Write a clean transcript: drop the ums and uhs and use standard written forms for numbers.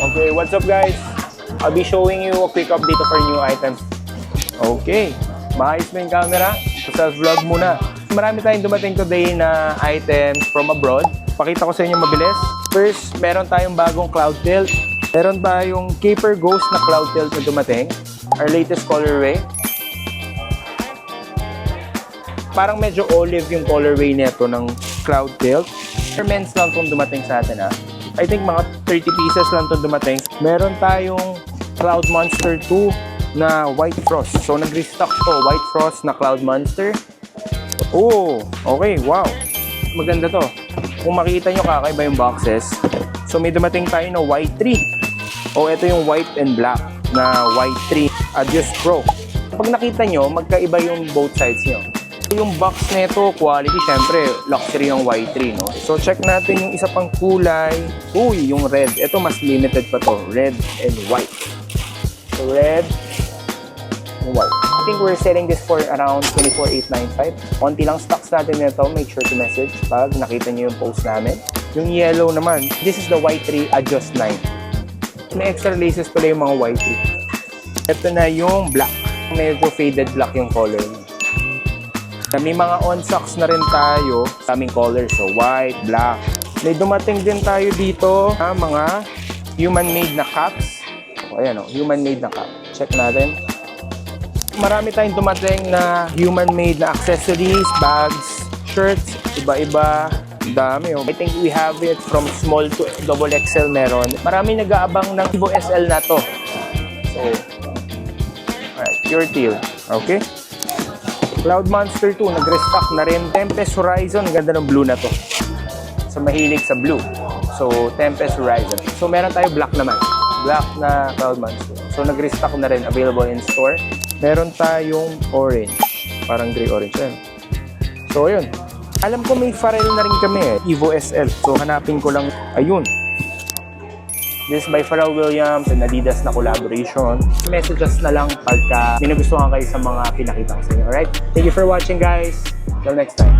Okay, what's up guys? I'll be showing you a quick update of our new items. Okay, maayos mo yung camera. Self-vlog muna. Marami tayong dumating today na items from abroad. Pakita ko sa inyo mabilis. First, meron tayong bagong cloud tilt. Meron tayong Caper Ghost na cloud tilt na dumating. Our latest colorway. Parang medyo olive yung colorway nito ng cloud tilt. Men's lang itong dumating sa atin ha. I think mga 30 pieces lang itong dumating. Meron tayong Cloud Monster 2 na White Frost. So nag-restock to, White Frost na Cloud Monster. Oh, okay, wow. Maganda to. Kung makita nyo, kakaiba yung boxes. So may dumating tayo na White 3. Oh, ito yung white and black na White 3 Adios Pro. Pag nakita nyo, magkaiba yung both sides nyo. Yung box nito, quality, syempre, luxury ng Y3, no? So, check natin yung isa pang kulay. Uy, yung red. Ito, mas limited pa to. Red and white. So, red and white. I think we're selling this for around 24,895. Konti lang stocks natin nito. Make sure to message pag nakita nyo yung post namin. Yung yellow naman, this is the Y3 Adios 9. May extra laces pala yung mga Y3. Ito na yung black. Medyo faded black yung color. May mga on-socks na rin tayo sa aming colors. So, white, black. May dumating din tayo dito na mga human-made na caps. O, ayan o, human-made na cap. Check natin. Marami tayong dumating na human-made na accessories, bags, shirts, iba-iba. Dami o. I think we have it from small to XXL meron. Marami nag-aabang ng Evo SL na to. So, alright, pure teal. Okay? Cloud Monster 2, nag-restock na rin. Tempest Horizon, ganda ng blue na to. So, mahilig sa blue. So, Tempest Horizon. So, meron tayo black naman. Black na Cloud Monster. So, nag-restock na rin. Available in store. Meron tayong orange. Parang gray-orange yan. So, yun. Alam ko may Pharrell na rin kami eh. Evo SL. So, hanapin ko lang. Ayun. This is by Pharrell Williams and Adidas na collaboration. Messages na lang pagka may nagustuhan kayo sa mga pinakita ko sa inyo. Alright? Thank you for watching guys. Till next time.